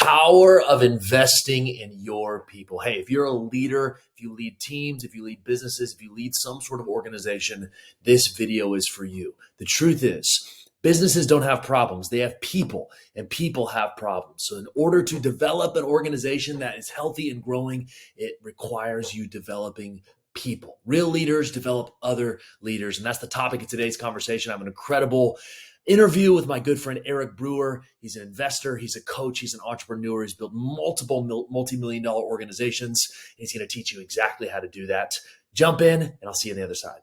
power of investing in your people. Hey, if you're a leader, if you lead teams, if you lead businesses, if you lead some sort of organization, this video is for you. The truth is, businesses don't have problems. They have people, and people have problems. So in order to develop an organization that is healthy and growing, it requires you developing people. Real leaders develop other leaders. And that's the topic of today's conversation. I have an incredible interview with my good friend, Eric Brewer. He's an investor. He's a coach. He's an entrepreneur. He's built multiple multi-million dollar organizations. He's going to teach you exactly how to do that. Jump in, and I'll see you on the other side.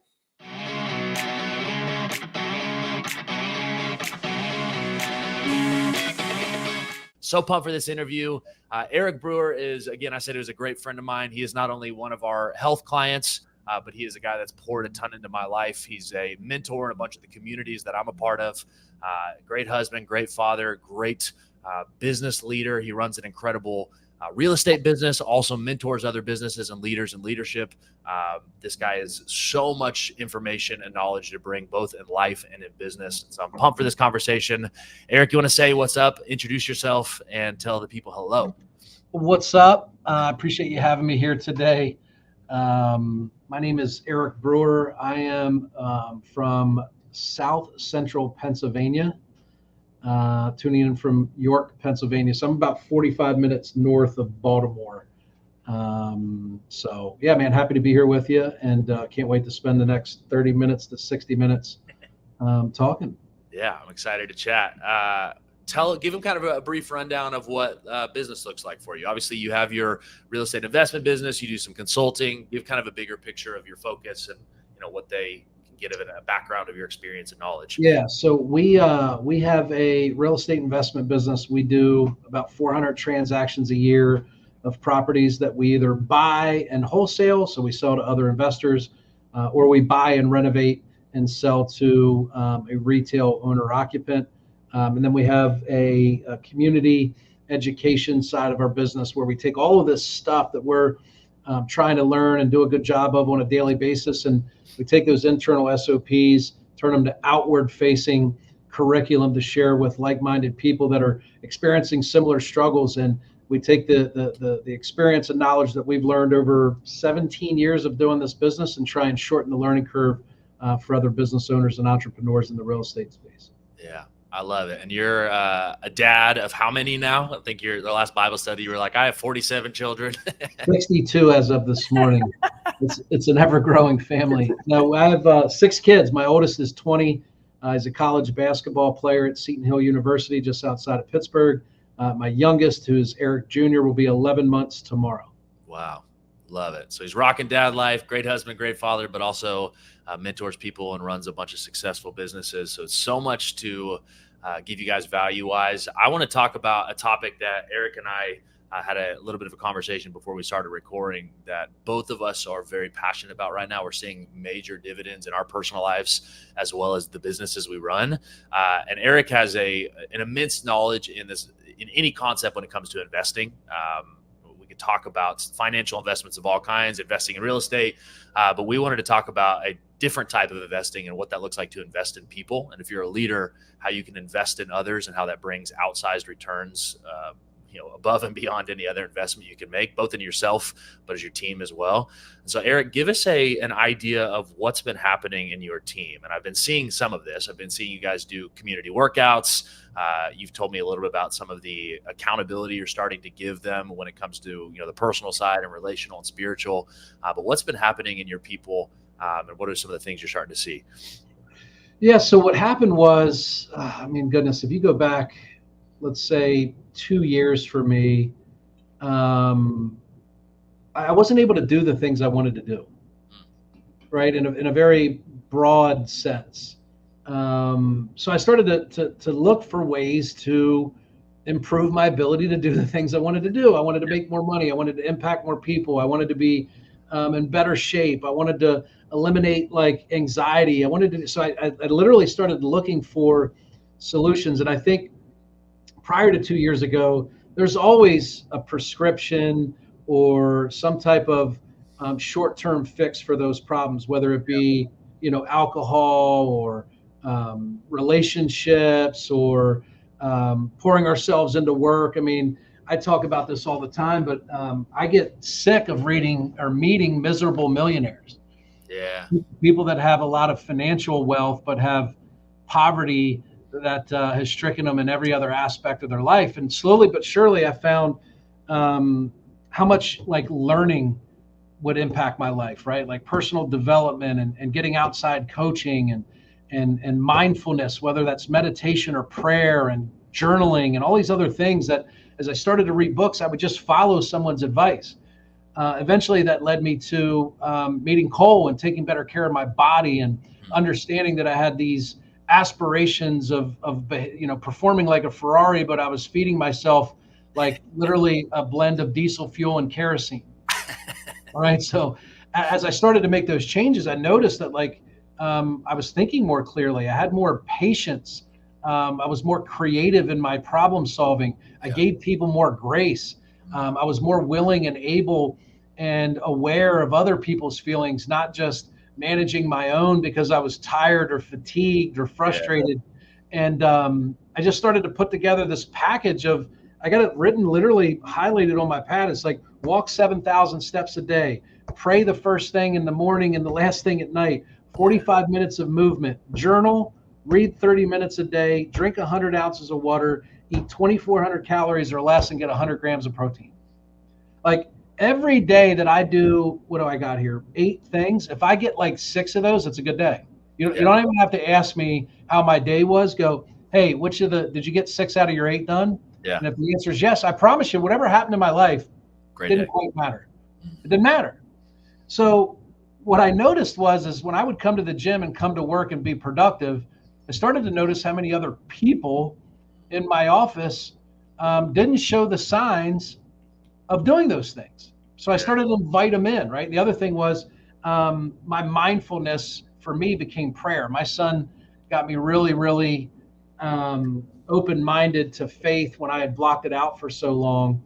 So pumped for this interview. Eric Brewer is, again, I said he was a great friend of mine. He is not only one of our health clients, but he is a guy that's poured a ton into my life. He's a mentor in a bunch of the communities that I'm a part of. Great husband, great father, great business leader. He runs an incredible real estate business, also mentors other businesses and leaders in leadership. This guy has so much information and knowledge to bring both in life and in business. So I'm pumped for this conversation. Eric, you want to say what's up, introduce yourself, and tell the people hello. What's up? I appreciate you having me here today. My name is Eric Brewer. I am from South Central Pennsylvania, tuning in from York, Pennsylvania. So I'm about 45 minutes north of Baltimore. So yeah, man, happy to be here with you, and can't wait to spend the next 30 minutes to 60 minutes talking. Yeah, I'm excited to chat. Give them kind of a brief rundown of what business looks like for you. Obviously, you have your real estate investment business. You do some consulting. Give kind of a bigger picture of your focus and what they can get of a background of your experience and knowledge. Yeah, so we have a real estate investment business. We do about 400 transactions a year of properties that we either buy and wholesale, so we sell to other investors, or we buy and renovate and sell to a retail owner occupant. And then we have a community education side of our business where we take all of this stuff that we're trying to learn and do a good job of on a daily basis, and we take those internal SOPs, turn them to outward-facing curriculum to share with like-minded people that are experiencing similar struggles. And we take the experience and knowledge that we've learned over 17 years of doing this business and try and shorten the learning curve for other business owners and entrepreneurs in the real estate space. Yeah. I love it. And you're a dad of how many now? I think the last Bible study, you were like, I have 47 children. 62 as of this morning. It's an ever-growing family. Now, I have 6 kids. My oldest is 20. He's a college basketball player at Seton Hill University, just outside of Pittsburgh. My youngest, who's Eric Jr., will be 11 months tomorrow. Wow. Love it. So he's rocking dad life, great husband, great father, but also mentors people and runs a bunch of successful businesses. So it's so much to give you guys value-wise. I want to talk about a topic that Eric and I had a little bit of a conversation before we started recording that both of us are very passionate about right now. We're seeing major dividends in our personal lives as well as the businesses we run. And Eric has an immense knowledge in any concept when it comes to investing. Talk about financial investments of all kinds, investing in real estate, but we wanted to talk about a different type of investing and what that looks like to invest in people. And if you're a leader, how you can invest in others and how that brings outsized returns, above and beyond any other investment you can make, both in yourself, but as your team as well. And so Eric, give us an idea of what's been happening in your team. And I've been seeing some of this. I've been seeing you guys do community workouts. You've told me a little bit about some of the accountability you're starting to give them when it comes to, the personal side and relational and spiritual. But what's been happening in your people, and what are some of the things you're starting to see? Yeah. So what happened was, goodness, if you go back, let's say 2 years for me, I wasn't able to do the things I wanted to do, right? In a very broad sense. So I started to look for ways to improve my ability to do the things I wanted to do. I wanted to make more money. I wanted to impact more people. I wanted to be in better shape. I wanted to eliminate anxiety. So I literally started looking for solutions. And I think prior to 2 years ago, there's always a prescription or some type of short-term fix for those problems, whether it be, alcohol or relationships or pouring ourselves into work. I talk about this all the time, but I get sick of reading or meeting miserable millionaires, Yeah. people that have a lot of financial wealth but have poverty that has stricken them in every other aspect of their life. And slowly but surely, I found how much like learning would impact my life, right? Like personal development and getting outside coaching and mindfulness, whether that's meditation or prayer and journaling and all these other things that as I started to read books, I would just follow someone's advice. Eventually, that led me to meeting Cole and taking better care of my body and understanding that I had these aspirations of performing like a Ferrari, but I was feeding myself like literally a blend of diesel fuel and kerosene. All right. So as I started to make those changes, I noticed that I was thinking more clearly. I had more patience. I was more creative in my problem solving. I Yeah. gave people more grace. I was more willing and able and aware of other people's feelings, not just managing my own because I was tired or fatigued or Yeah. frustrated. And I just started to put together this package of, I got it written, literally highlighted on my pad. It's like walk 7,000 steps a day, pray the first thing in the morning and the last thing at night, 45 minutes of movement, journal, read 30 minutes a day, drink 100 ounces of water, eat 2,400 calories or less, and get 100 grams of protein. Like every day that I do, what do I got here? 8 things. If I get like 6 of those, it's a good day. You don't even have to ask me how my day was. Go, hey, did you get 6 out of your 8 done? Yeah. And if the answer is yes, I promise you, whatever happened in my life Great didn't day. quite matter. It didn't matter. So what I noticed is when I would come to the gym and come to work and be productive, I started to notice how many other people in my office didn't show the signs of doing those things. So I started to invite them in, right? The other thing was my mindfulness for me became prayer. My son got me really, really open-minded to faith when I had blocked it out for so long.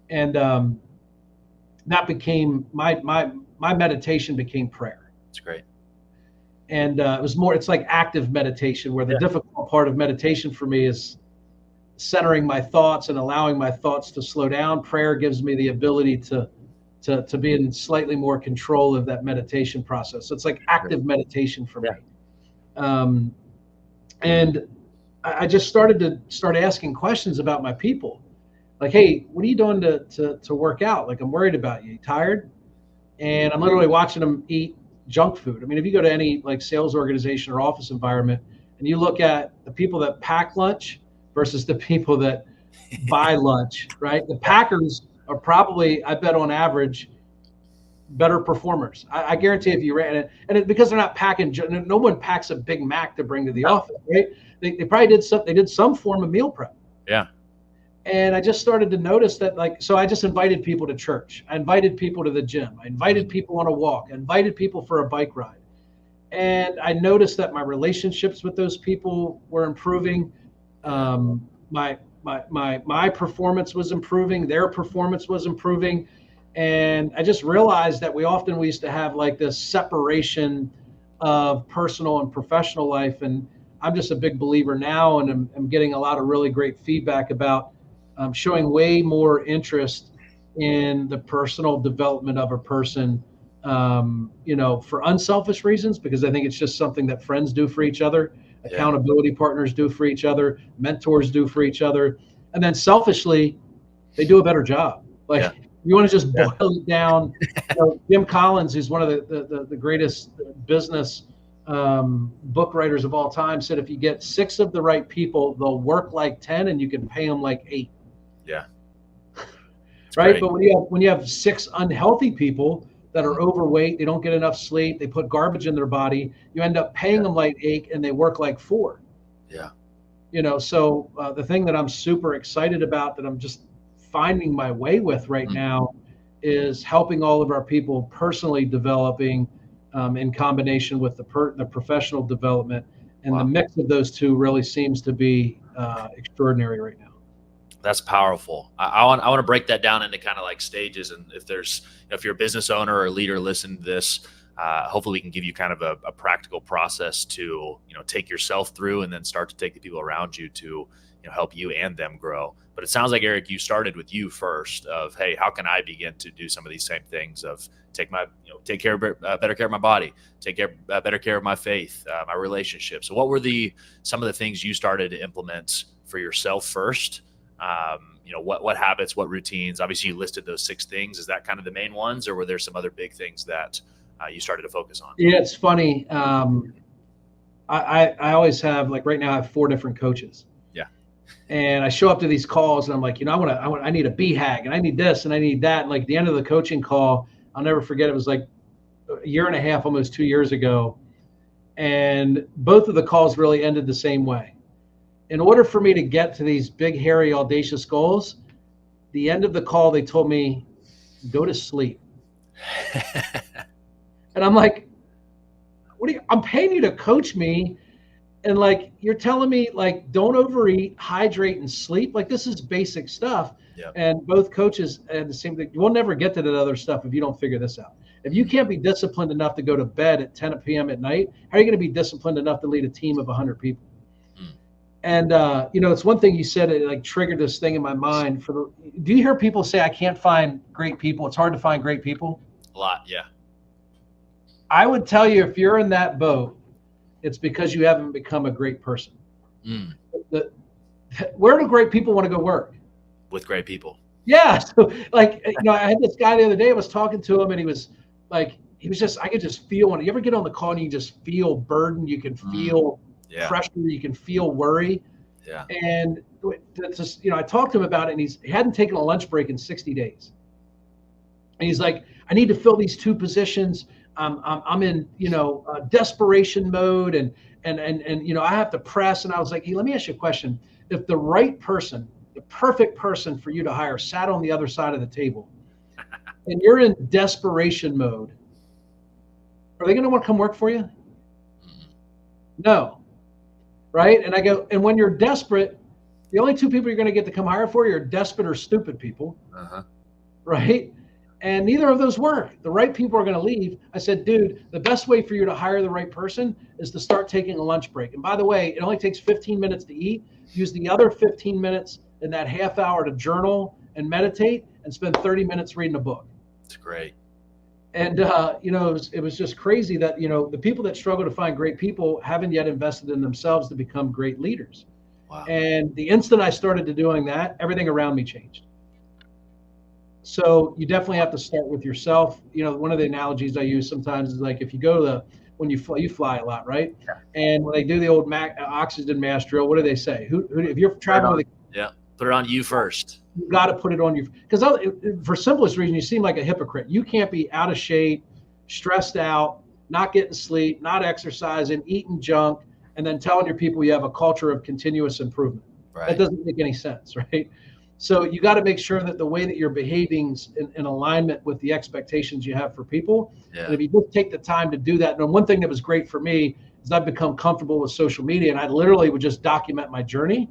And that became my meditation became prayer. That's great. And it's like active meditation, where the difficult part of meditation for me is centering my thoughts and allowing my thoughts to slow down. Prayer gives me the ability to be in slightly more control of that meditation process. So it's like active meditation for me. And I just started asking questions about my people. Like, hey, what are you doing to work out? Like, I'm worried about you. You tired? And I'm literally watching them eat junk food. I mean, if you go to any like sales organization or office environment and you look at the people that pack lunch versus the people that buy lunch, right? The packers are probably, I bet on average, better performers. I guarantee if you ran it, and because they're not packing, no one packs a Big Mac to bring to the office, right? They probably did some form of meal prep. Yeah. And I just started to notice that, so I just invited people to church. I invited people to the gym. I invited people on a walk. I invited people for a bike ride. And I noticed that my relationships with those people were improving. My performance was improving. Their performance was improving. And I just realized that we used to have like this separation of personal and professional life. And I'm just a big believer now, and I'm getting a lot of really great feedback about showing way more interest in the personal development of a person, for unselfish reasons, because I think it's just something that friends do for each other, accountability partners do for each other, mentors do for each other, and then selfishly, they do a better job. You want to just boil it down. Jim Collins, who's one of the greatest business book writers of all time, said if you get 6 of the right people, they'll work like 10 and you can pay them like 8. Yeah. Right. Great. But when you have 6 unhealthy people that are overweight, they don't get enough sleep, they put garbage in their body, you end up paying them like 8 and they work like 4. Yeah. So the thing that I'm super excited about, that I'm just finding my way with right now, is helping all of our people personally developing in combination with the professional development. And the mix of those two really seems to be extraordinary right now. That's powerful. I want to break that down into kind of like stages. And if you're a business owner or a leader listening to this, hopefully we can give you kind of a practical process to, take yourself through and then start to take the people around you to, help you and them grow. But But it sounds like, Eric, you started with you first of, hey, how can I begin to do some of these same things of take care of better care of my body, better care of my faith, my relationships. So what were some of the things you started to implement for yourself first? What habits, what routines? Obviously, you listed those 6 things. Is that kind of the main ones, or were there some other big things that you started to focus on? Yeah, it's funny. I always have, like right now, I have 4 different coaches. Yeah. And I show up to these calls and I'm like, I need a BHAG and I need this and I need that. And like the end of the coaching call, I'll never forget. It was like a year and a half, almost 2 years ago. And both of the calls really ended the same way. In order for me to get to these big, hairy, audacious goals, the end of the call, they told me, go to sleep. And I'm like, I'm paying you to coach me. And like, you're telling me like, don't overeat, hydrate, and sleep. Like, this is basic stuff. Yep. And both coaches had the same thing. We'll never get to that other stuff if you don't figure this out. If you can't be disciplined enough to go to bed at 10 p.m. at night, how are you going to be disciplined enough to lead a team of 100 people? And, it's one thing you said, it like triggered this thing in my mind. Do you hear people say, I can't find great people? It's hard to find great people. A lot. Yeah. I would tell you, if you're in that boat, it's because you haven't become a great person. Where do great people want to go work? With great people. Yeah. So like, I had this guy the other day, I was talking to him and he was like, I could just feel when you ever get on the call and you just feel burden, you can feel pressure, you can feel worry. Yeah. And that's just, I talked to him about it and he hadn't taken a lunch break in 60 days. And he's like, I need to fill these 2 positions. I'm in, desperation mode and I have to press. And I was like, hey, let me ask you a question. If the right person, the perfect person for you to hire sat on the other side of the table and you're in desperation mode, are they going to want to come work for you? No. Right. And I go, and when you're desperate, the only 2 people you're going to get to come hire for you are desperate or stupid people. Right. And neither of those work. The right people are going to leave. I said, dude, the best way for you to hire the right person is to start taking a lunch break. And by the way, it only takes 15 minutes to eat. Use the other 15 minutes in that half hour to journal and meditate and spend 30 minutes reading a book. That's great. And, it was just crazy that, the people that struggle to find great people haven't yet invested in themselves to become great leaders. Wow. And the instant I started to doing that, everything around me changed. So you definitely have to start with yourself. One of the analogies I use sometimes is like, if you go when you fly a lot, right? Yeah. And when they do the old oxygen mask drill, what do they say? If you're traveling with put it on you first. You got to put it on you. Because for simplest reason, you seem like a hypocrite. You can't be out of shape, stressed out, not getting sleep, not exercising, eating junk, and then telling your people you have a culture of continuous improvement. Right. That doesn't make any sense, right? So you got to make sure that the way that you're behaving is in alignment with the expectations you have for people. Yeah. And if you just take the time to do that, and one thing that was great for me is I've become comfortable with social media, and I literally would just document my journey.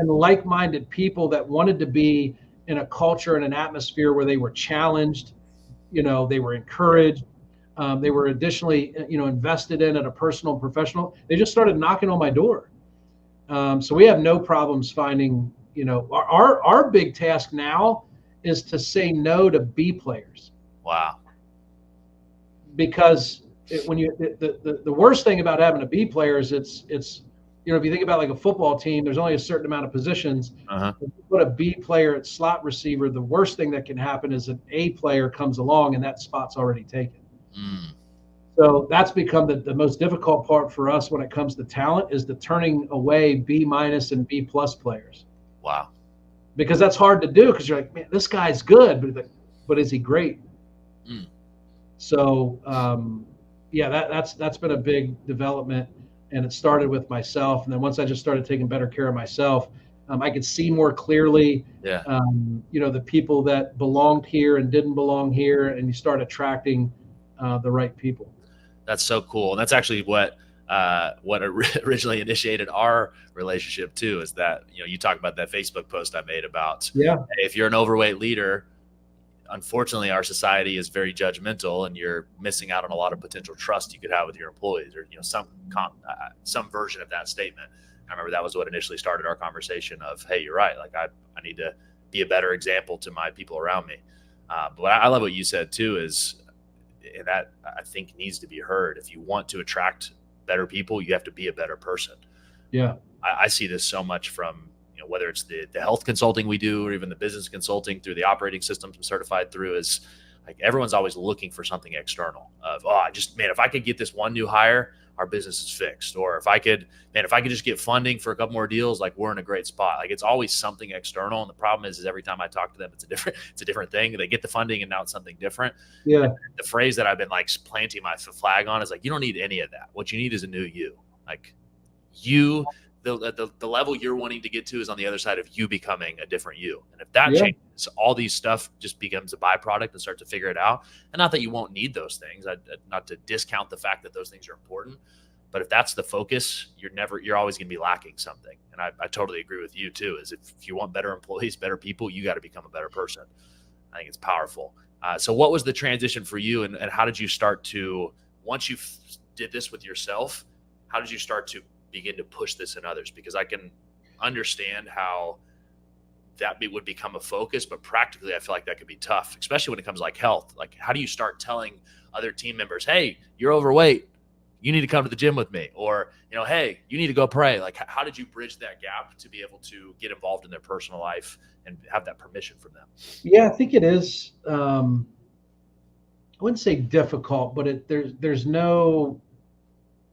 And like-minded people that wanted to be in a culture and an atmosphere where they were challenged, they were encouraged, they were additionally, invested in at a personal and professional. They just started knocking on my door. So we have no problems finding. Our big task now is to say no to B players. Wow. Because the worst thing about having a B player is it's if you think about like a football team, there's only a certain amount of positions. If you put a B player at slot receiver, the worst thing that can happen is an A player comes along and that spot's already taken. So that's become the most difficult part for us when it comes to talent, is the turning away B- and B+ players. Wow. Because that's hard to do, because you're like, man, this guy's good, but is he great? So that's been a big development. And it started with myself. And then once I just started taking better care of myself, I could see more clearly, the people that belonged here and didn't belong here. And you start attracting the right people. That's so cool. And that's actually what originally initiated our relationship too, is that, you talk about that Facebook post I made about, if you're an overweight leader, unfortunately, our society is very judgmental, and you're missing out on a lot of potential trust you could have with your employees, or some version of that statement. I remember that was what initially started our conversation of, hey, you're right. Like I need to be a better example to my people around me. But I love what you said too, is, and that I think needs to be heard. If you want to attract better people, you have to be a better person. Yeah. I see this so much from, whether it's the health consulting we do, or even the business consulting through the operating systems I'm certified through, is like everyone's always looking for something external of, if I could get this one new hire, our business is fixed. Or if I could just get funding for a couple more deals, like we're in a great spot. Like it's always something external. And the problem is every time I talk to them, it's a different thing. They get the funding and now it's something different. Yeah. And the phrase that I've been like planting my flag on is like, you don't need any of that. What you need is a new you. Like you, the level you're wanting to get to is on the other side of you becoming a different you. And if that changes, all these stuff just becomes a byproduct and start to figure it out. And not that you won't need those things, not to discount the fact that those things are important, but if that's the focus, you're always going to be lacking something. And I totally agree with you too, is if you want better employees, better people, you got to become a better person. I think it's powerful. So what was the transition for you, and how did you start to, once you did this with yourself, how did you start to begin to push this in others? Because I can understand how that would become a focus, but practically I feel like that could be tough, especially when it comes to like health. Like how do you start telling other team members, hey, you're overweight, you need to come to the gym with me, or, hey, you need to go pray. Like how did you bridge that gap to be able to get involved in their personal life and have that permission from them? Yeah, I think it is. I wouldn't say difficult, but there's no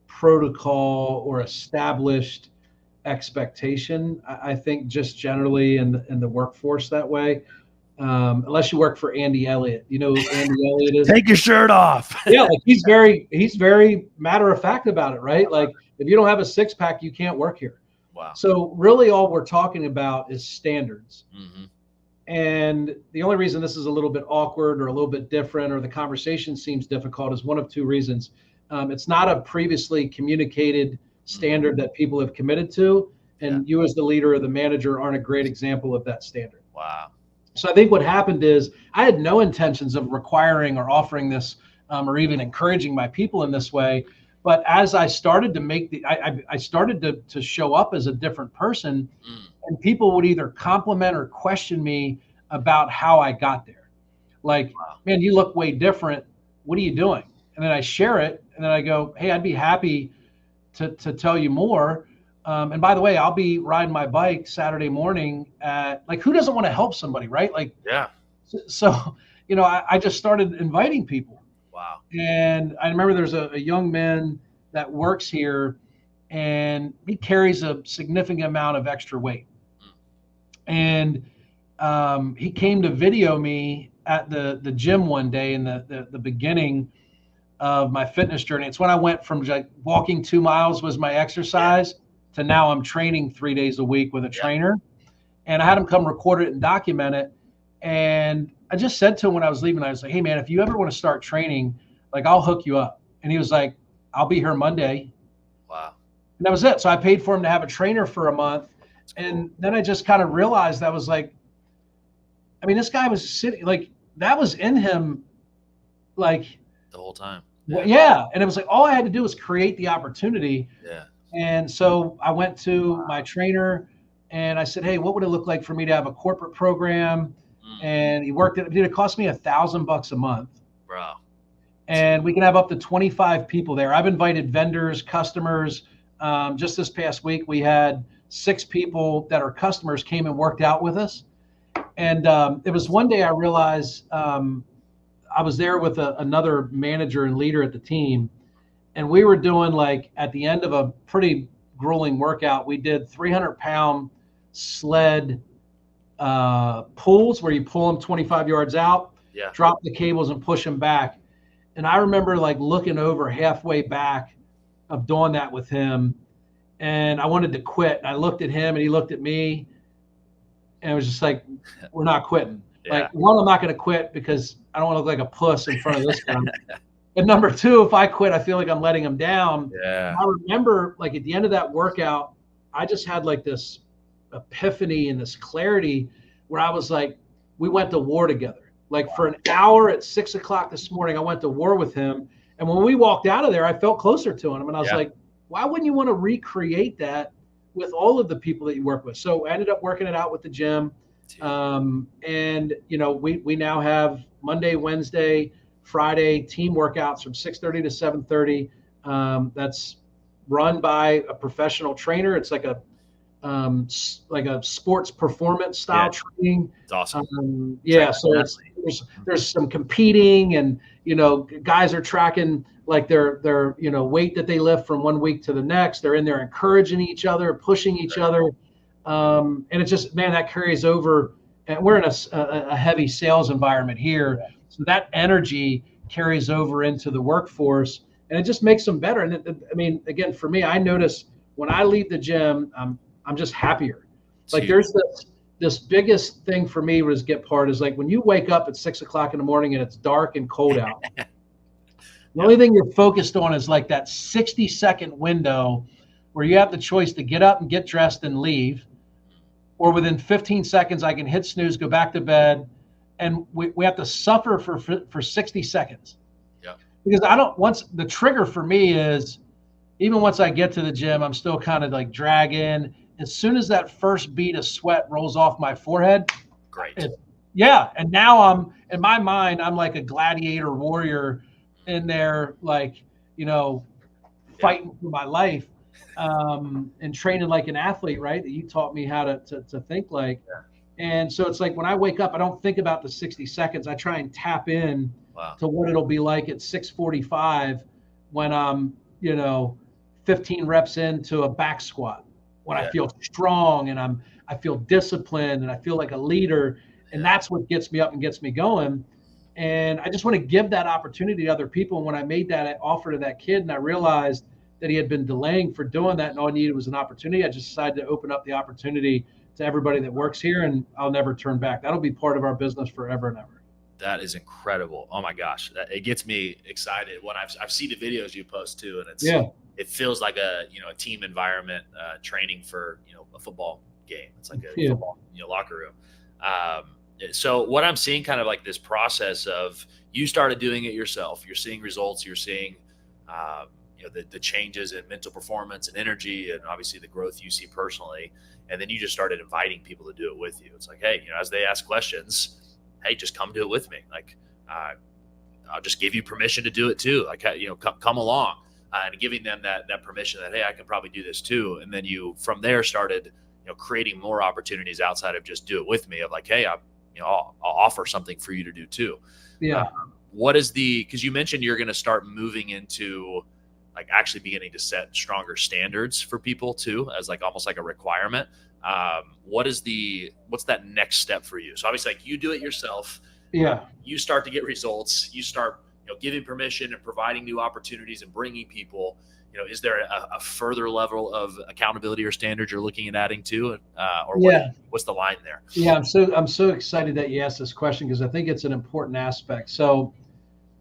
protocol or established expectation. I think just generally in the workforce that way, unless you work for Andy Elliott. You know who Andy Elliott is? Take your shirt off. Yeah, like he's very matter of fact about it, right? Like if you don't have a six pack, you can't work here. Wow. So really all we're talking about is standards. Mm-hmm. And the only reason this is a little bit awkward or a little bit different, or the conversation seems difficult, is one of two reasons. It's not a previously communicated standard that people have committed to. And you as the leader or the manager aren't a great example of that standard. Wow. So I think what happened is I had no intentions of requiring or offering this or even encouraging my people in this way. But as I started to I started to show up as a different person, and people would either compliment or question me about how I got there. Like, man, you look way different. What are you doing? And then I share it, and then I go, hey, I'd be happy to tell you more. And by the way, I'll be riding my bike Saturday morning at, like, who doesn't want to help somebody, right? Like, yeah. So, I just started inviting people. Wow. And I remember there's a young man that works here, and he carries a significant amount of extra weight. And he came to video me at the gym one day in the beginning of my fitness journey. It's when I went from like walking 2 miles was my exercise to now I'm training 3 days a week with a trainer. And I had him come record it and document it. And I just said to him when I was leaving, I was like, hey man, if you ever want to start training, like I'll hook you up. And he was like, I'll be here Monday. Wow. And that was it. So I paid for him to have a trainer for a month. And then I just kind of realized that was like, I mean, this guy was sitting, like, that was in him, like, the whole time. Yeah. And it was like, all I had to do was create the opportunity. Yeah. And so I went to my trainer and I said, hey, what would it look like for me to have a corporate program? And he worked it. It cost me $1,000 a month. Bro. And we can have up to 25 people there. I've invited vendors, customers. Just this past week, we had 6 people that are customers came and worked out with us. And it was one day I realized I was there with another manager and leader at the team. And we were doing, like, at the end of a pretty grueling workout, we did 300-pound sled pulls where you pull them 25 yards out, drop the cables and push them back. And I remember, like, looking over halfway back of doing that with him, and I wanted to quit. And I looked at him and he looked at me, and it was just like, we're not quitting. Like, one, I'm not going to quit because I don't want to look like a puss in front of this guy. And number 2, if I quit, I feel like I'm letting him down. I remember, like, at the end of that workout, I just had like this epiphany and this clarity where I was like, we went to war together. Like, for an hour at 6 o'clock this morning, I went to war with him. And when we walked out of there, I felt closer to him. And I was like, why wouldn't you want to recreate that with all of the people that you work with. So I ended up working it out with the gym. And we now have Monday, Wednesday, Friday team workouts from 6:30 to 7:30. That's run by a professional trainer. It's like a sports performance style training. It's awesome. Yeah, so there's some competing, and guys are tracking like their weight that they lift from one week to the next. They're in there encouraging each other, pushing each other, and it's just, man, that carries over. And we're in a heavy sales environment here, so that energy carries over into the workforce, and it just makes them better. And I mean, again, for me, I notice when I leave the gym, I'm just happier. Like there's this biggest thing for me was get part is like when you wake up at 6 o'clock in the morning and it's dark and cold out. The only thing you're focused on is like that 60-second window where you have the choice to get up and get dressed and leave, or within 15 seconds I can hit snooze, go back to bed, and we have to suffer for 60 seconds. Yeah. Because once the trigger for me is, even once I get to the gym, I'm still kind of like dragging. As soon as that first bead of sweat rolls off my forehead, great. And now in my mind, I'm like a gladiator warrior in there, like, fighting for my life, and training like an athlete, right? That you taught me how to think like. Yeah. And so it's like when I wake up, I don't think about the 60 seconds. I try and tap in to what it'll be like at 6:45 when I'm, 15 reps into a back squat, when I feel strong and I feel disciplined and I feel like a leader. And that's what gets me up and gets me going. And I just want to give that opportunity to other people. And when I made that offer to that kid and I realized that he had been delaying for doing that and all I needed was an opportunity, I just decided to open up the opportunity to everybody that works here, and I'll never turn back. That'll be part of our business forever and ever. That is incredible. Oh my gosh. It gets me excited when I've seen the videos you post too. And it feels like a team environment, training for, a football game. It's like a football, locker room. So what I'm seeing kind of like this process of you started doing it yourself, you're seeing results, you're seeing, the changes in mental performance and energy, and obviously the growth you see personally. And then you just started inviting people to do it with you. It's like, hey, as they ask questions, hey, just come do it with me. Like, I'll just give you permission to do it too. Like, come along, and giving them that permission that, hey, I can probably do this too. And then you, from there, started, creating more opportunities outside of just do it with me, of like, hey, I'll offer something for you to do too. Yeah. Because you mentioned you're going to start moving into like actually beginning to set stronger standards for people too, as like almost like a requirement. What's that next step for you? So obviously, like, you do it yourself. Yeah. You start to get results. You start, giving permission and providing new opportunities and bringing people. Is there a further level of accountability or standards you're looking at adding to, what's the line there? Yeah, I'm so excited that you asked this question, because I think it's an important aspect. So,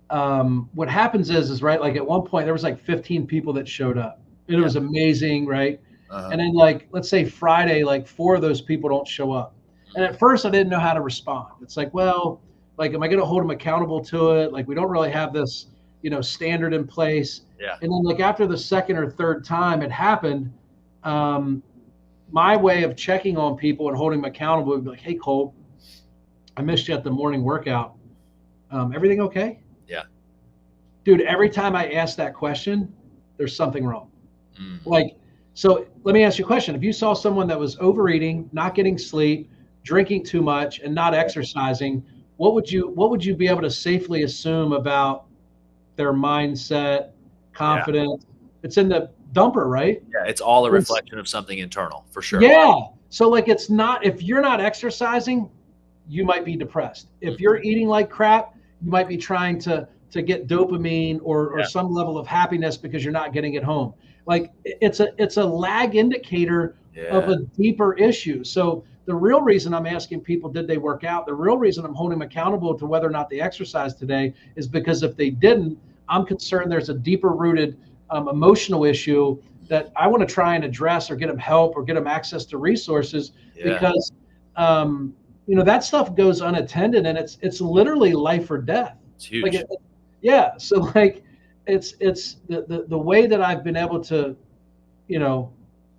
what happens is right, like at one point there was like 15 people that showed up. It was amazing, right? And then, like, let's say Friday, like 4 of those people don't show up. And at first I didn't know how to respond. It's like, well, like, am I going to hold them accountable to it? Like, we don't really have this, standard in place. Yeah. And then, like, after the second or third time it happened, my way of checking on people and holding them accountable would be like, hey, Cole, I missed you at the morning workout. Everything okay? Yeah. Dude, every time I ask that question, there's something wrong. Like, so let me ask you a question. If you saw someone that was overeating, not getting sleep, drinking too much, and not exercising, what would you be able to safely assume about their mindset, confidence? It's in the dumper, right? Yeah, it's all a reflection of something internal, for sure. Yeah. So, like, it's not, if you're not exercising, you might be depressed. If you're eating like crap, you might be trying to get dopamine or some level of happiness because you're not getting it home. Like, it's a lag indicator of a deeper issue. So the real reason I'm asking people, did they work out? The real reason I'm holding them accountable to whether or not they exercised today is because if they didn't, I'm concerned there's a deeper rooted emotional issue that I want to try and address, or get them help, or get them access to resources, because that stuff goes unattended, and it's literally life or death. It's huge. Like, so like, it's the way that I've been able to,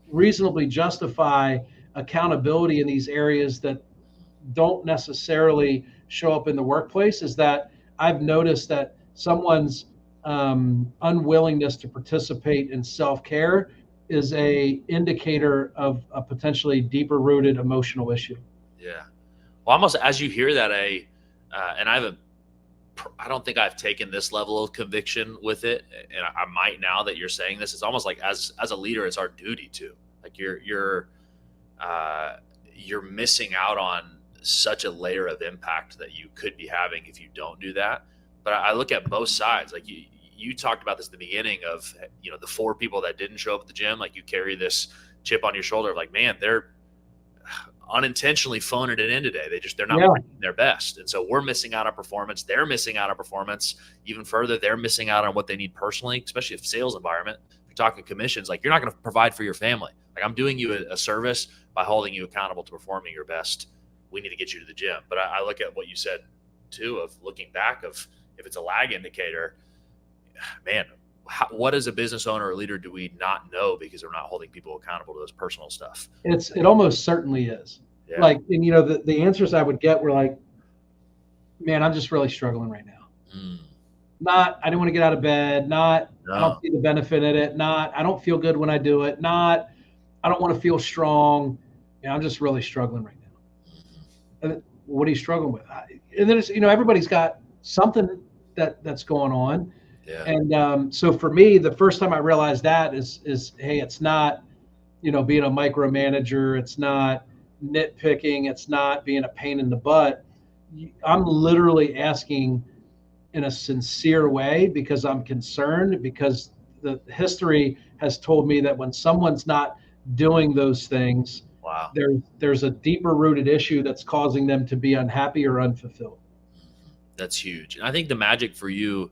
reasonably justify accountability in these areas that don't necessarily show up in the workplace is that I've noticed that someone's unwillingness to participate in self-care is a indicator of a potentially deeper rooted emotional issue. Yeah. Well, almost as you hear that, and I don't think I've taken this level of conviction with it, and I might now that you're saying this. It's almost like as a leader, it's our duty to, like, you're missing out on such a layer of impact that you could be having if you don't do that. But I look at both sides. Like you talked about this at the beginning of, the 4 people that didn't show up at the gym. Like, you carry this chip on your shoulder of like, man, they're unintentionally phoning it in today. They're not bringing their best. And so we're missing out on performance. They're missing out on performance. Even further, they're missing out on what they need personally, especially if sales environment. If you're talking commissions, like, you're not going to provide for your family. Like, I'm doing you a service by holding you accountable to performing your best. We need to get you to the gym. But I look at what you said too, of looking back, of if it's a lag indicator, man, what as a business owner or leader do we not know because we're not holding people accountable to this personal stuff? It almost certainly is. Yeah. Like, and the answers I would get were like, man, I'm just really struggling right now. Not, I didn't want to get out of bed. Not, I don't see the benefit in it. Not, I don't feel good when I do it. Not, I don't want to feel strong. I'm just really struggling right now. And what are you struggling with? And then it's, everybody's got something that's going on. Yeah. And so for me, the first time I realized that is, hey, it's not, being a micromanager. It's not nitpicking. It's not being a pain in the butt. I'm literally asking in a sincere way because I'm concerned, because the history has told me that when someone's not doing those things, wow, there's a deeper rooted issue that's causing them to be unhappy or unfulfilled. That's huge. And I think the magic for you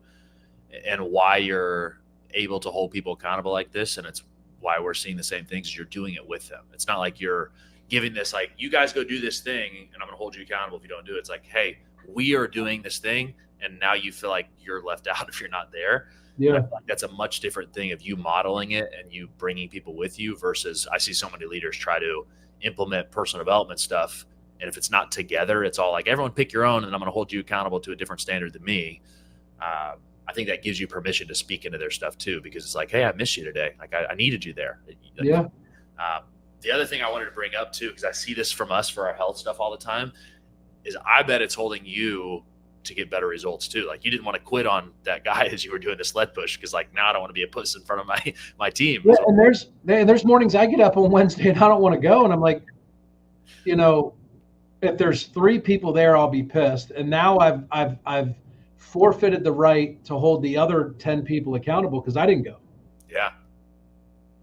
and why you're able to hold people accountable like this, and it's why we're seeing the same things, is you're doing it with them. It's not like you're giving this, like, you guys go do this thing and I'm going to hold you accountable if you don't do it. It's like, hey, we are doing this thing, and now you feel like you're left out if you're not there. Yeah. Like, that's a much different thing of you modeling it and you bringing people with you versus I see so many leaders try to implement personal development stuff, and if it's not together, it's all like, everyone pick your own and I'm going to hold you accountable to a different standard than me. I think that gives you permission to speak into their stuff too, because it's like, hey, I missed you today. Like, I needed you there. Yeah. The other thing I wanted to bring up too, because I see this from us for our health stuff all the time, is I bet it's holding you to get better results too. Like, you didn't want to quit on that guy as you were doing the sled push, because like, now I don't want to be a puss in front of my team. Yeah, and there's mornings I get up on Wednesday and I don't want to go, and I'm like, if there's 3 people there, I'll be pissed. And now I've forfeited the right to hold the other 10 people accountable because I didn't go. Yeah.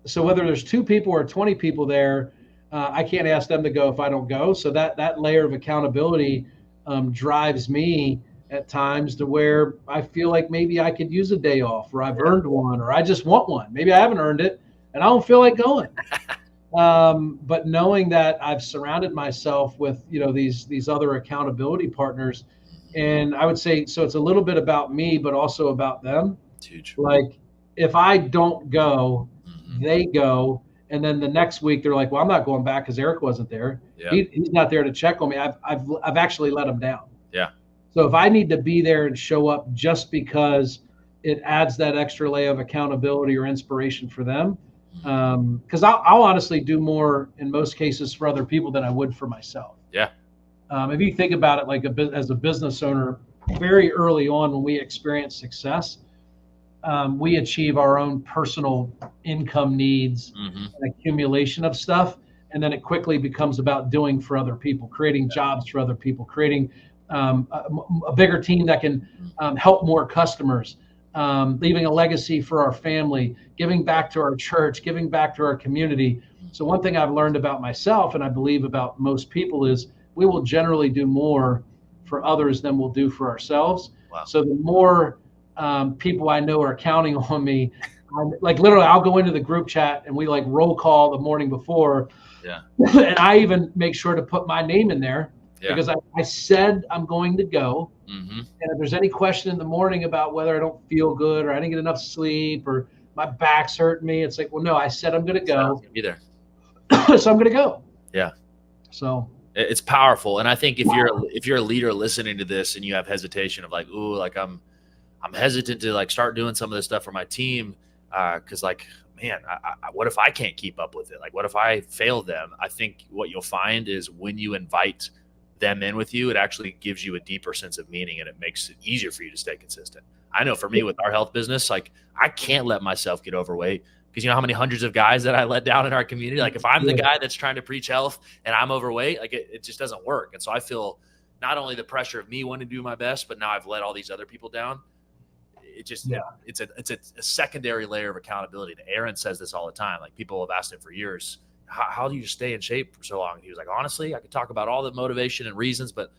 So whether there's 2 people or 20 people there, I can't ask them to go if I don't go. So that layer of accountability drives me at times to where I feel like maybe I could use a day off, or I've earned one, or I just want one. Maybe I haven't earned it and I don't feel like going. But knowing that I've surrounded myself with, these other accountability partners, and I would say, so it's a little bit about me, but also about them. It's huge. Like, if I don't go, they go. And then the next week they're like, well, I'm not going back because Eric wasn't there. Yeah. He's not there to check on me. I've actually let him down. Yeah. So if I need to be there and show up just because it adds that extra layer of accountability or inspiration for them, because I'll honestly do more in most cases for other people than I would for myself. Yeah. If you think about it, like as a business owner, very early on when we experience success, we achieve our own personal income needs, and accumulation of stuff. And then it quickly becomes about doing for other people, creating jobs for other people, creating a bigger team that can help more customers, leaving a legacy for our family, giving back to our church, giving back to our community. So one thing I've learned about myself, and I believe about most people, is we will generally do more for others than we'll do for ourselves. Wow. So the more people I know are counting on me, like literally I'll go into the group chat and we like roll call the morning before. Yeah. And I even make sure to put my name in there, because I said I'm going to go. And if there's any question in the morning about whether I don't feel good or I didn't get enough sleep or my back's hurting me, it's like, well, no, I said I'm going to go. Be there. So I'm going to go. Yeah. So It's powerful. And I think if you're a leader listening to this and you have hesitation of like, ooh, like I'm hesitant to like start doing some of this stuff for my team. Cause like, man, what if I can't keep up with it? Like, what if I fail them? I think what you'll find is when you invite them in with you, it actually gives you a deeper sense of meaning and it makes it easier for you to stay consistent. I know for me with our health business, like I can't let myself get overweight because you know how many hundreds of guys that I let down in our community. Like if I'm the guy that's trying to preach health and I'm overweight, like it just doesn't work. And so I feel not only the pressure of me wanting to do my best, but now I've let all these other people down. It just it's a secondary layer of accountability. And Aaron says this all the time. Like people have asked him for years, how do you stay in shape for so long? And he was like, honestly, I could talk about all the motivation and reasons, but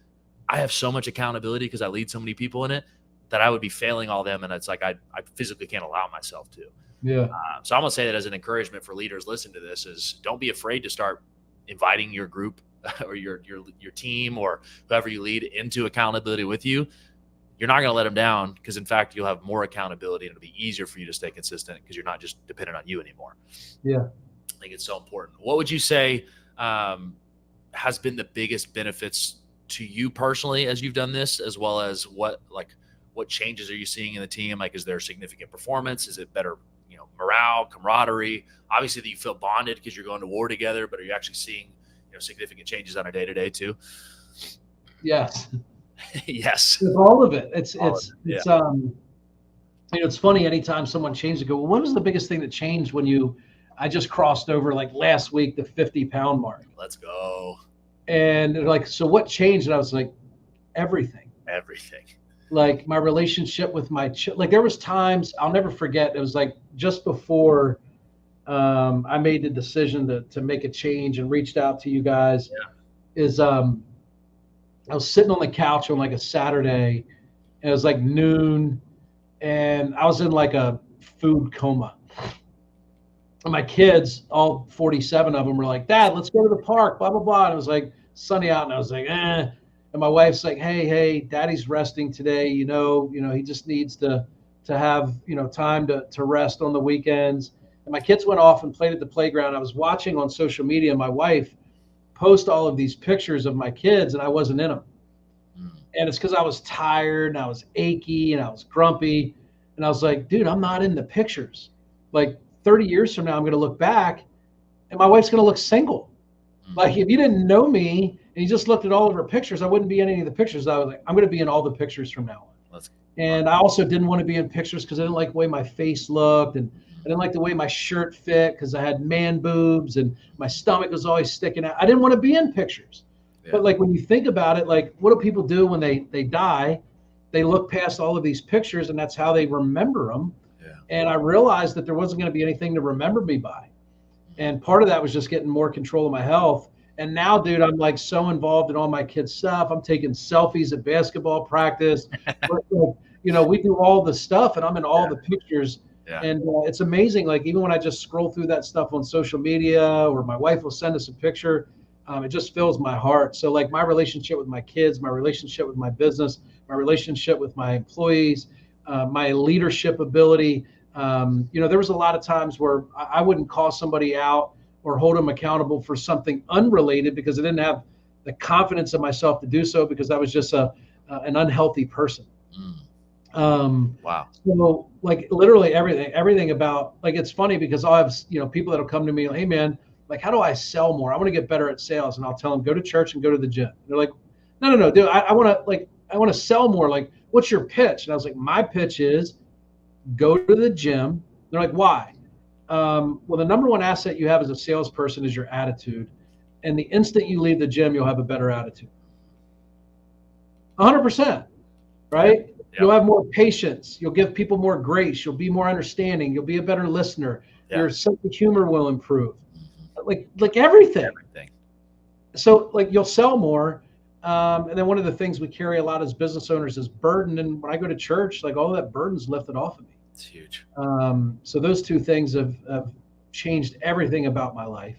I have so much accountability because I lead so many people in it that I would be failing all them. And it's like I physically can't allow myself to. Yeah. So I'm gonna say that as an encouragement for leaders listening to this is don't be afraid to start inviting your group or your team or whoever you lead into accountability with you. You're not going to let them down because in fact you'll have more accountability and it'll be easier for you to stay consistent because you're not just dependent on you anymore. Yeah. I think it's so important. What would you say has been the biggest benefits to you personally as you've done this, as well as what changes are you seeing in the team? Like, is there significant performance? Is it better, morale, camaraderie? Obviously that you feel bonded because you're going to war together, but are you actually seeing, significant changes on a day-to-day too? Yes. Yes. With all of it. It's funny anytime someone changes, I go, well, what was the biggest thing that changed when I just crossed over like last week, the 50-pound mark. Let's go. And they're like, so what changed? And I was like, everything. Like my relationship with like there was times I'll never forget. It was like just before I made the decision to make a change and reached out to you guys I was sitting on the couch on like a Saturday and it was like noon and I was in like a food coma. And my kids, all 47 of them were like, Dad, let's go to the park, blah, blah, blah. And it was like sunny out and I was like, eh. And my wife's like, hey, Daddy's resting today. He just needs to have, time to rest on the weekends. And my kids went off and played at the playground. I was watching on social media, my wife post all of these pictures of my kids and I wasn't in them. And it's because I was tired and I was achy and I was grumpy. And I was like, dude, I'm not in the pictures. Like 30 years from now, I'm going to look back and my wife's going to look single. Like if you didn't know me and you just looked at all of her pictures, I wouldn't be in any of the pictures. I was like, I'm going to be in all the pictures from now on. And I also didn't want to be in pictures because I didn't like the way my face looked and I didn't like the way my shirt fit because I had man boobs and my stomach was always sticking out. I didn't want to be in pictures. Yeah. But like when you think about it, like what do people do when they die? They look past all of these pictures and that's how they remember them. Yeah. And I realized that there wasn't going to be anything to remember me by. And part of that was just getting more control of my health. And now, dude, I'm like so involved in all my kids' stuff. I'm taking selfies at basketball practice. We do all the stuff and I'm in all the pictures. Yeah. And it's amazing. Like even when I just scroll through that stuff on social media or my wife will send us a picture, it just fills my heart. So like my relationship with my kids, my relationship with my business, my relationship with my employees, my leadership ability. There was a lot of times where I wouldn't call somebody out or hold them accountable for something unrelated because I didn't have the confidence in myself to do so because I was just an unhealthy person. Wow. So like literally everything about like, it's funny because I'll have, people that'll come to me, hey man, like, how do I sell more? I want to get better at sales. And I'll tell them, go to church and go to the gym. They're like, no, dude, I want to sell more. Like, what's your pitch? And I was like, my pitch is go to the gym. They're like, why? Well, the number one asset you have as a salesperson is your attitude. And the instant you leave the gym, you'll have a better attitude. 100%, right? Yep. You'll have more patience. You'll give people more grace. You'll be more understanding. You'll be a better listener. Yep. Your sense of humor will improve. Like everything. So like you'll sell more. And then one of the things we carry a lot as business owners is burden. And when I go to church, like all of that burden's lifted off of me. It's huge. So those two things have changed everything about my life.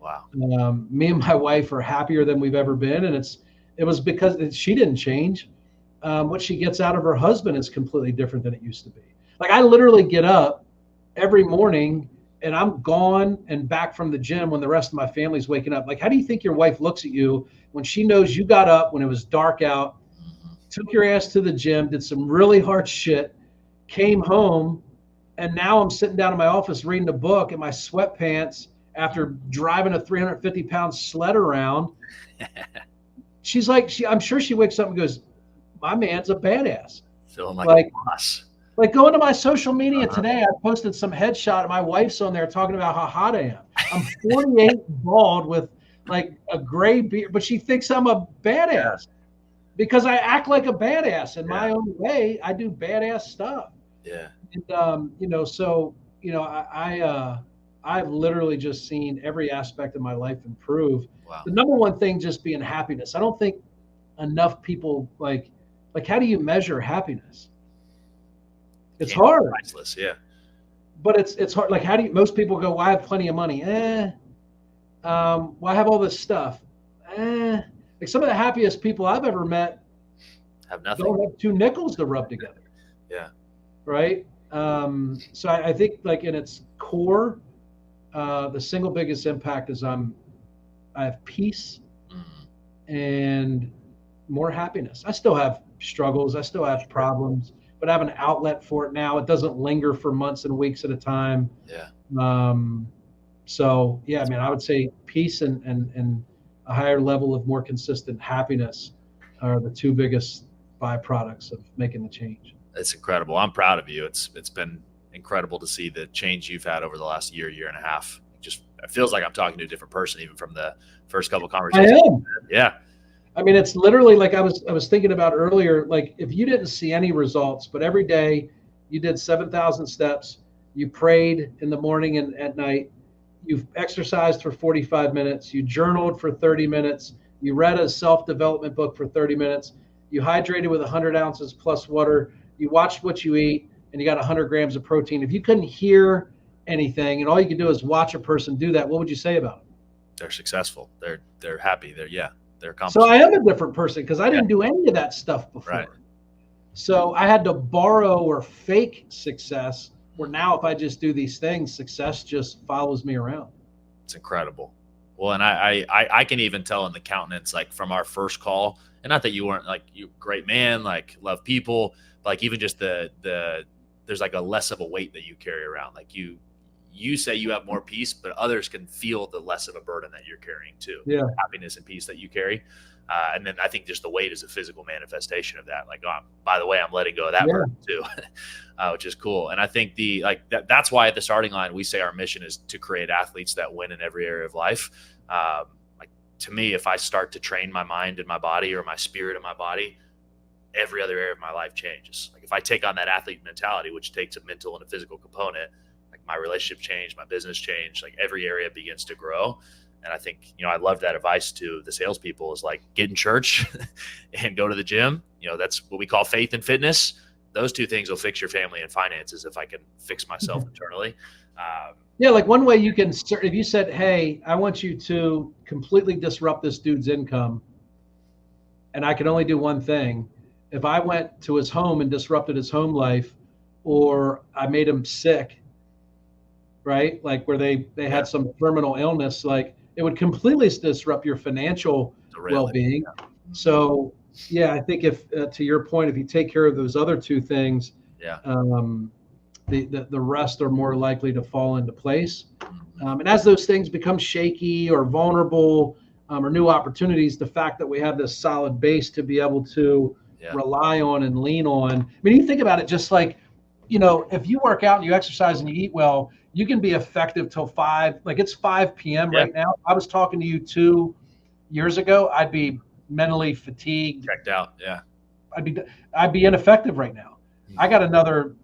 Wow. Me and my wife are happier than we've ever been. And it was because she didn't change. What she gets out of her husband is completely different than it used to be. Like I literally get up every morning and I'm gone and back from the gym when the rest of my family's waking up. Like, how do you think your wife looks at you when she knows you got up when it was dark out, took your ass to the gym, did some really hard shit, came home, and now I'm sitting down in my office reading a book in my sweatpants after driving a 350-pound sled around? She's like, I'm sure she wakes up and goes, my man's a badass. Feeling like Like, a boss. like go into my social media today. I posted some headshot and my wife's on there talking about how hot I am. I'm 48, bald with like a gray beard, but she thinks I'm a badass because I act like a badass in my own way. I do badass stuff. Yeah. And so I've literally just seen every aspect of my life improve. Wow. The number one thing just being happiness. I don't think enough people like how do you measure happiness? It's hard. Priceless, yeah. But it's hard. Like, how do you? Most people go, "Well, I have plenty of money." Well, I have all this stuff. Like some of the happiest people I've ever met have nothing. Don't have two nickels to rub together. Yeah. Right. So I think, like in its core, the single biggest impact is I have peace and more happiness. I still have struggles. I still have problems, but I have an outlet for it now. It doesn't linger for months and weeks at a time. Yeah. So yeah, I mean, I would say peace and a higher level of more consistent happiness are the two biggest byproducts of making the change. It's incredible. I'm proud of you. It's been incredible to see the change you've had over the last year and a half. It feels like I'm talking to a different person, even from the first couple of conversations. I am. Yeah. I mean, it's literally like I was thinking about earlier, like if you didn't see any results, but every day you did 7,000 steps, you prayed in the morning and at night, you've exercised for 45 minutes, you journaled for 30 minutes, you read a self-development book for 30 minutes, you hydrated with 100 ounces plus water, you watched what you eat, and you got 100 grams of protein. If you couldn't hear anything and all you could do is watch a person do that, what would you say about them? They're successful. They're happy. They're accomplished. So I am a different person because I didn't do any of that stuff before. Right. So I had to borrow or fake success, where now if I just do these things, success just follows me around. It's incredible. Well, and I can even tell in the countenance, like from our first call, and not that you weren't like you great man, like love people, but like even just the there's like a less of a weight that you carry around. Like you say you have more peace, but others can feel the less of a burden that you're carrying too. Yeah. Happiness and peace that you carry. And then I think just the weight is a physical manifestation of that. Like, oh, by the way, I'm letting go of that burden too, which is cool. And I think that's why at the starting line, we say our mission is to create athletes that win in every area of life. Like to me, if I start to train my mind and my body or my spirit and my body, every other area of my life changes. Like if I take on that athlete mentality, which takes a mental and a physical component, like my relationship changed, my business changed, like every area begins to grow. And I think, I love that advice to the salespeople is like get in church and go to the gym. That's what we call faith and fitness. Those two things will fix your family and finances if I can fix myself internally. Yeah, like one way you can, if you said, hey, I want you to completely disrupt this dude's income, and I can only do one thing. If I went to his home and disrupted his home life, or I made him sick, right? Like where they had some terminal illness, like it would completely disrupt your financial well-being. So yeah, I think if to your point, if you take care of those other two things, the rest are more likely to fall into place. And as those things become shaky or vulnerable or new opportunities, the fact that we have this solid base to be able to rely on and lean on. I mean, you think about it, just like, if you work out and you exercise and you eat well, you can be effective till 5, like it's 5 p.m. right now. I was talking to you 2 years ago, I'd be mentally fatigued. Checked out. Yeah. I'd be ineffective right now. I got another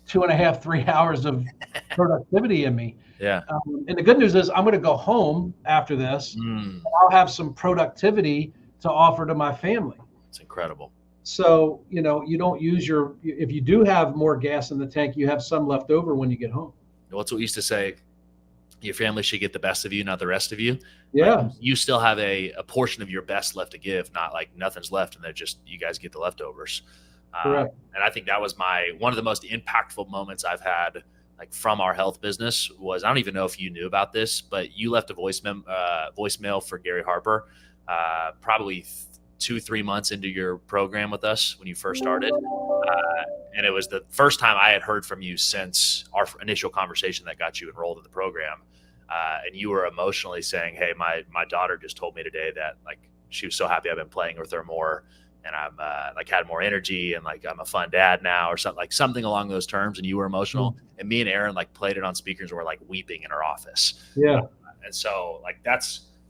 2.5, 3 hours of productivity in me. Yeah. And the good news is I'm going to go home after this. And I'll have some productivity to offer to my family. It's incredible. So, you don't use if you do have more gas in the tank, you have some left over when you get home. What's what we used to say, your family should get the best of you, not the rest of you. Yeah. Like you still have a portion of your best left to give, not like nothing's left and they're just, you guys get the leftovers. Correct. And I think that was one of the most impactful moments I've had like from our health business was, I don't even know if you knew about this, but you left a voicemail for Gary Harper, probably 2-3 months into your program with us when you first started. And it was the first time I had heard from you since our initial conversation that got you enrolled in the program. And you were emotionally saying, "Hey, my daughter just told me today that like she was so happy I've been playing with her more, and I'm like had more energy, and like I'm a fun dad now," or something along those terms. And you were emotional, and me and Aaron like played it on speakers and we're like weeping in our office. Yeah. And so like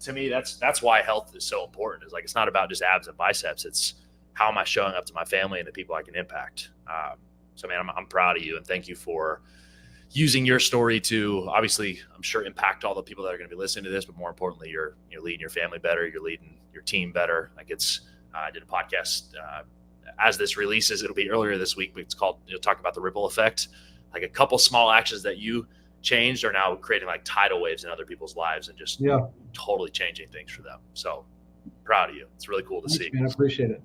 to me that's why health is so important. Is like it's not about just abs and biceps. It's how am I showing up to my family and the people I can impact. So man, I'm proud of you, and thank you for using your story to obviously, I'm sure, impact all the people that are going to be listening to this, but more importantly, you're leading your family better, you're leading your team better. Like I did a podcast as this releases, it'll be earlier this week, but it's called, talk about the ripple effect. Like a couple small actions that you changed are now creating like tidal waves in other people's lives and just totally changing things for them. So proud of you. It's really cool to see. Man, I appreciate it.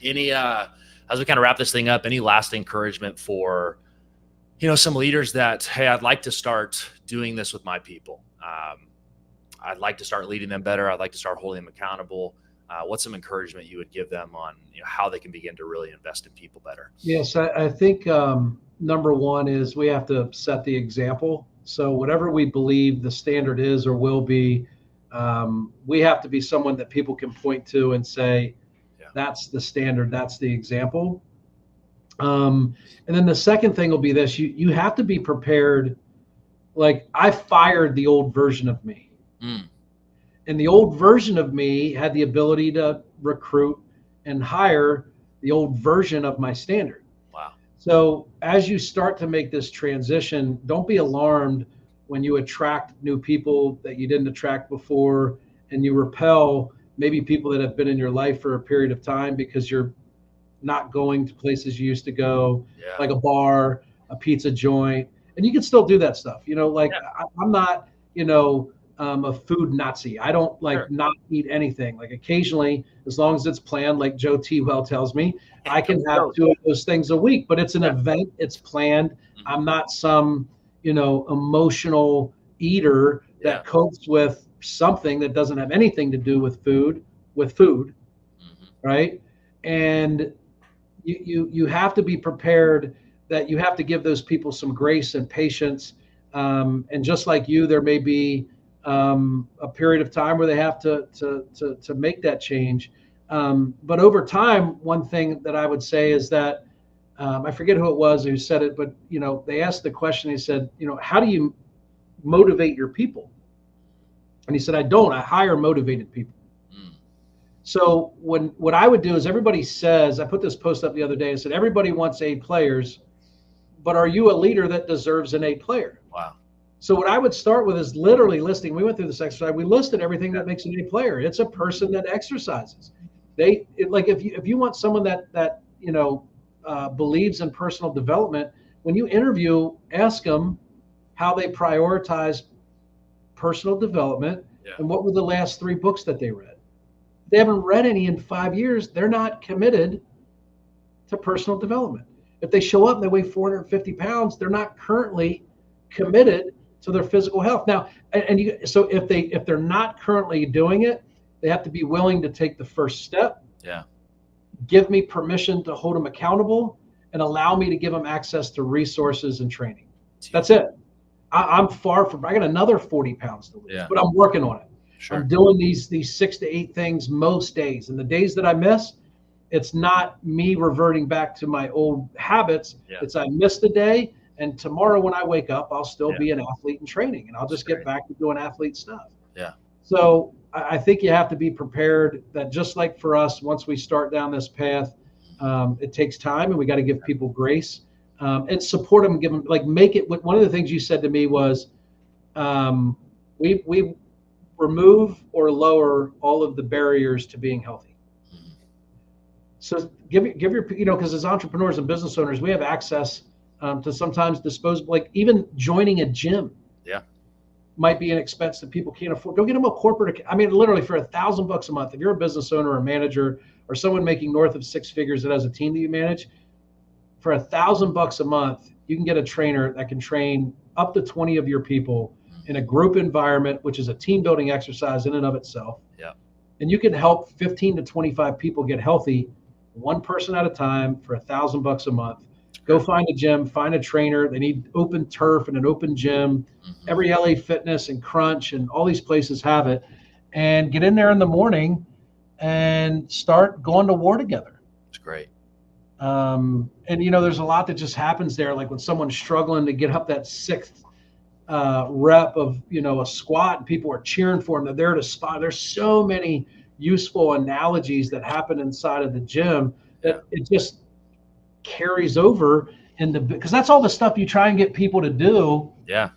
Any, as we kind of wrap this thing up, any last encouragement for, some leaders that, hey, I'd like to start doing this with my people. I'd like to start leading them better. I'd like to start holding them accountable. What's some encouragement you would give them on how they can begin to really invest in people better? Yes, I think number one is we have to set the example. So whatever we believe the standard is or will be, we have to be someone that people can point to and say, that's the standard, that's the example. And then the second thing will be this: you have to be prepared. Like I fired the old version of me. And the old version of me had the ability to recruit and hire the old version of my standard. Wow. So as you start to make this transition, don't be alarmed when you attract new people that you didn't attract before, and you repel maybe people that have been in your life for a period of time because you're not going to places you used to go, like a bar, a pizza joint, and you can still do that stuff. I'm not, a food Nazi. I don't not eat anything. Like occasionally, as long as it's planned, like Joe T. Well tells me, I can have 2 of those things a week, but it's an event, it's planned. I'm not some, emotional eater that copes with something that doesn't have anything to do with food, right? And you have to be prepared that you have to give those people some grace and patience. And just like you, there may be a period of time where they have to make that change. But over time, one thing that I would say is that I forget who it was who said it, but they asked the question. He said, how do you motivate your people? And he said, I hire motivated people. So what I would do is everybody says, I put this post up the other day and said, everybody wants A players, but are you a leader that deserves an A player? Wow. So what I would start with is literally listing, we went through this exercise, we listed everything that makes an A player. It's a person that exercises. If you want someone that believes in personal development, when you interview, ask them how they prioritize personal development and what were the last 3 books that they read. If they haven't read any in 5 years, they're not committed to personal development. If they show up and they weigh 450 pounds, they're not currently committed to their physical health. Now, so if they're not currently doing it, they have to be willing to take the first step. Give me permission to hold them accountable and allow me to give them access to resources and training. That's it. I'm far from, I got another 40 pounds to lose, but I'm working on it. Sure. I'm doing these 6 to 8 things most days. And the days that I miss, it's not me reverting back to my old habits. It's I missed a day, and tomorrow when I wake up, I'll still be an athlete in training, and I'll just get back to doing athlete stuff. So I think you have to be prepared that just like for us, once we start down this path, it takes time, and we got to give people grace and support them, give them, make it. One of the things you said to me was we remove or lower all of the barriers to being healthy. So give your, because as entrepreneurs and business owners, we have access to sometimes disposable, like even joining a gym might be an expense that people can't afford. Go get them a corporate. I mean, literally for $1,000 a month, if you're a business owner or a manager or someone making north of 6 figures that has a team that you manage, for $1,000 a month, you can get a trainer that can train up to 20 of your people in a group environment, which is a team building exercise in and of itself. Yeah. And you can help 15 to 25 people get healthy, one person at a time for $1,000 a month. Go find a gym, find a trainer. They need open turf and an open gym. Every LA Fitness and Crunch and all these places have it. And get in there in the morning and start going to war together. It's great. And there's a lot that just happens there. Like when someone's struggling to get up that sixth rep of a squat, and people are cheering for them. They're there to spot. There's so many useful analogies that happen inside of the gym that it just carries over because that's all the stuff you try and get people to do. Yeah.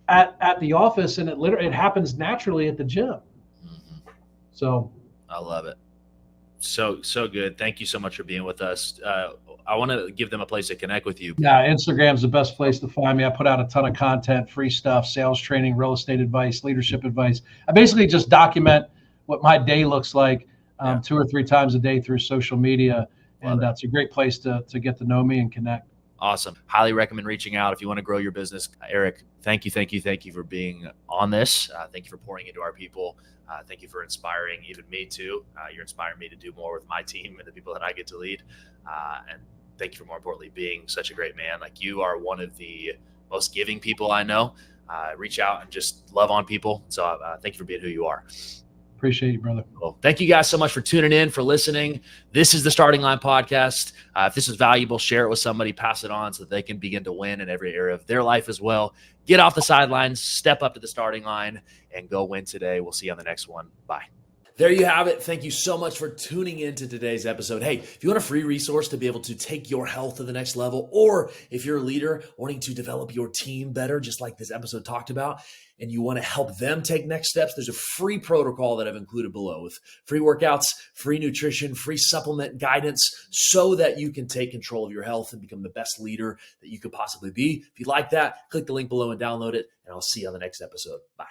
At the office, and it happens naturally at the gym. So I love it. So good. Thank you so much for being with us. I want to give them a place to connect with you. Yeah, Instagram's the best place to find me. I put out a ton of content, free stuff, sales training, real estate advice, leadership advice. I basically just document what my day looks like 2 or 3 times a day through social media. And that's a great place to get to know me and connect. Awesome. Highly recommend reaching out if you want to grow your business. Eric, thank you for being on this. Thank you for pouring into our people. Thank you for inspiring even me too. You're inspiring me to do more with my team and the people that I get to lead. And thank you for, more importantly, being such a great man. Like, you are one of the most giving people I know. Reach out and just love on people. So thank you for being who you are. Appreciate you, brother. Well, thank you guys so much for tuning in, for listening. This is the Starting Line Podcast. If this is valuable, share it with somebody, pass it on so that they can begin to win in every area of their life as well. Get off the sidelines, step up to the starting line, and go win today. We'll see you on the next one. Bye. There you have it. Thank you so much for tuning into today's episode. Hey, if you want a free resource to be able to take your health to the next level, or if you're a leader wanting to develop your team better, just like this episode talked about, and you want to help them take next steps, there's a free protocol that I've included below with free workouts, free nutrition, free supplement guidance, so that you can take control of your health and become the best leader that you could possibly be. If you like that, click the link below and download it, and I'll see you on the next episode. Bye.